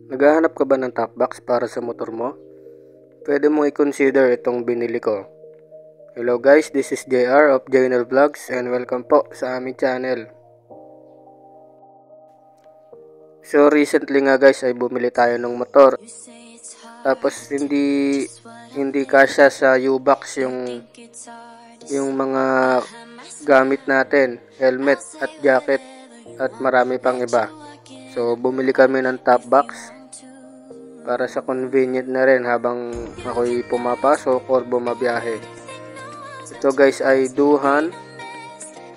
Naghahanap ka ba ng top box para sa motor mo? Pwede mong i-consider itong binili ko. Hello guys, this is JR of JNL Vlogs and welcome po sa aming channel. So recently nga guys ay bumili tayo ng motor. Tapos hindi kasya sa U-box yung mga gamit natin, helmet at jacket at marami pang iba. So bumili kami ng top box para sa convenient na rin habang ako'y pumapasok or bumabiyahe. Ito guys ay Duhan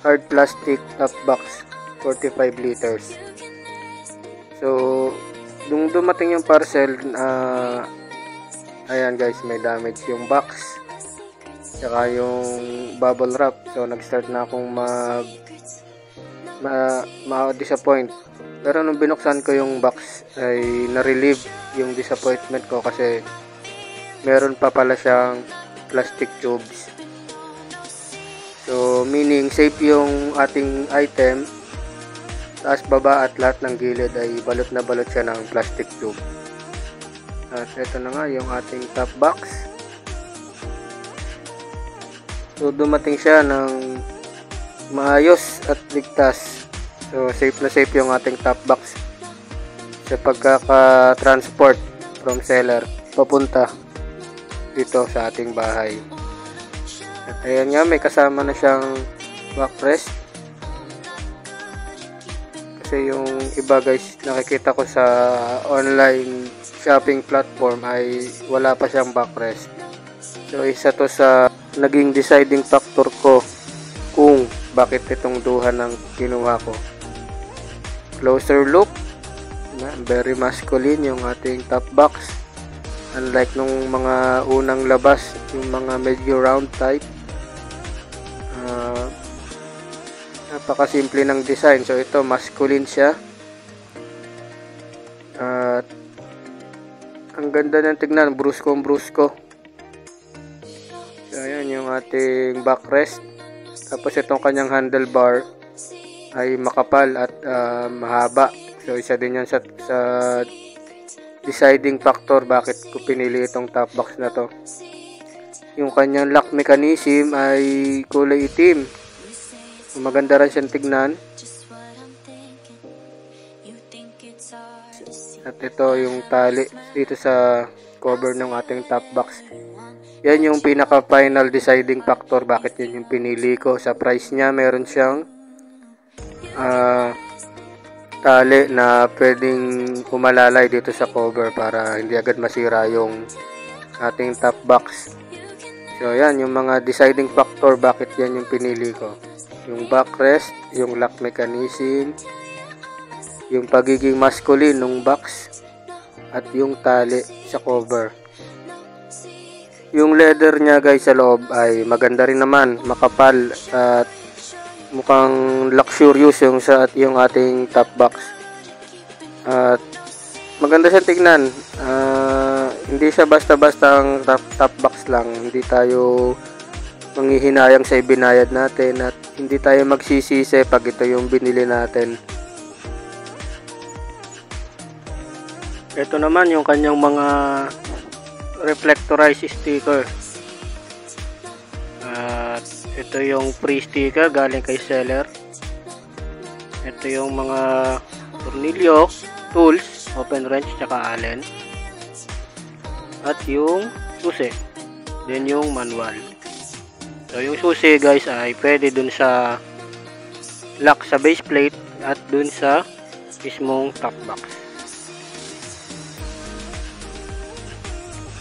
hard plastic top box 45 liters. So nung dumating yung parcel, ayan guys, may damage yung box tsaka yung bubble wrap. So nag-start na akong ma-disappoint. Pero nung binuksan ko yung box ay na-relieve yung disappointment ko kasi meron pa pala siyang plastic tubes. So meaning safe yung ating item, taas baba at lahat ng gilid ay balot na balot siya ng plastic tube. At ito na nga yung ating top box. So dumating siya ng maayos at ligtas. So safe na safe yung ating top box sa pagkaka-transport from seller papunta dito sa ating bahay. At ayan nga, may kasama na siyang backrest. Kasi yung iba guys, nakikita ko sa online shopping platform ay wala pa siyang backrest. So isa to sa naging deciding factor ko kung bakit itong Duhan ang kinuha ko. Closer look, very masculine yung ating top box. Unlike nung mga unang labas, yung mga medyo round type, napakasimple ng design. So ito masculine siya at ang ganda ng tignan, brusko. So ayan yung ating backrest. Tapos itong kanyang handlebar ay makapal at mahaba. So isa din yan sa deciding factor bakit ko pinili itong top box na to. Yung kanyang lock mechanism ay kulay itim. Maganda rin siyang tignan. At ito yung tali dito sa cover ng ating top box. Yan yung pinaka final deciding factor bakit yun yung pinili ko. Sa price niya meron siyang tali na pwedeng umalalay dito sa cover para hindi agad masira yung ating top box. So yan yung mga deciding factor bakit yan yung pinili ko. Yung backrest, yung lock mechanism, yung pagiging masculine ng box, at yung tali sa cover. Yung leather niya guys sa loob ay maganda rin naman, makapal at mukhang luxurious yung ating top box. At maganda siyang tignan. Hindi siya basta-basta ang top box lang. Hindi tayo manghihinayang sa ibinayad natin at hindi tayo magsisisi pag ito yung binili natin. Ito naman yung kanyang mga reflectorized sticker. At ito yung free sticker galing kay seller. Ito yung mga tornilyo, tools, open wrench, tsaka allen. At yung susi. Then yung manual. So yung susi guys ay pwede dun sa lock sa base plate at dun sa mismong top box.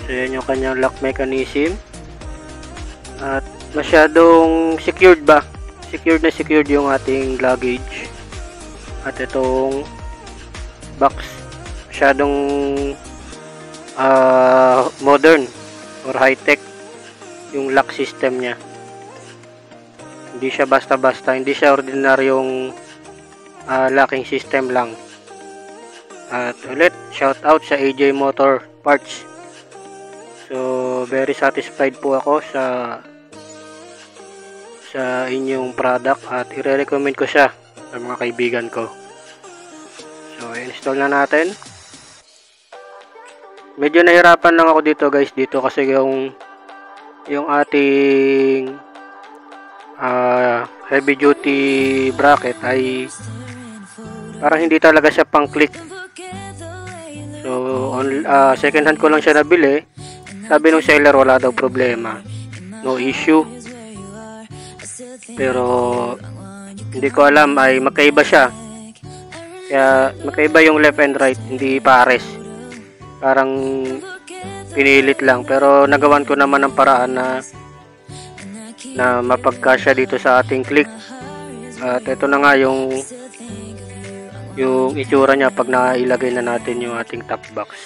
So yan yung kanyang lock mechanism. At masyadong secured ba? Secured na secured yung ating luggage. At itong box masyadong modern or high-tech yung lock system niya. Hindi siya basta-basta, hindi siya ordinaryong locking system lang. At ulit, shout out sa AJ Motor Parts. So very satisfied po ako sa inyong product at i-recommend ko siya sa mga kaibigan ko. So, install na natin. Medyo nahirapan lang ako dito guys, dito kasi yung ating heavy duty bracket ay parang hindi talaga siya pang click. So second hand ko lang siya nabili. Sabi nung seller wala daw problema, no issue. Pero hindi ko alam, ay magkaiba siya. Kaya magkaiba yung left and right, hindi pares. Parang pinilit lang, pero nagawan ko naman ng paraan na mapagkasya dito sa ating click. At ito na nga yung itsura niya pag nailagay na natin yung ating top box.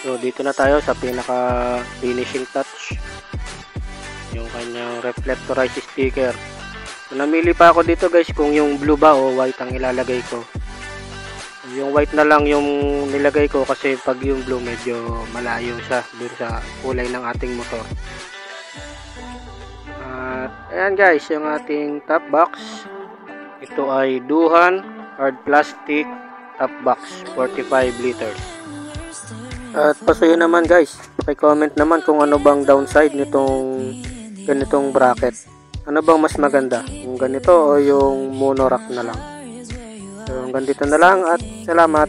So dito na tayo sa pinaka finishing touch, yung kanyang reflectorized sticker. So, namili pa ako dito guys kung yung blue ba o white ang ilalagay ko. Yung white na lang yung nilagay ko kasi pag yung blue medyo malayo siya dun sa kulay ng ating motor. At ayan guys, yung ating top box. Ito ay Duhan hard plastic top box 45 liters. At pasuyo naman guys, paki-comment naman kung ano bang downside nitong ganitong bracket. Ano bang mas maganda, yung ganito o yung monorack na lang. So hanggang dito na lang at salamat.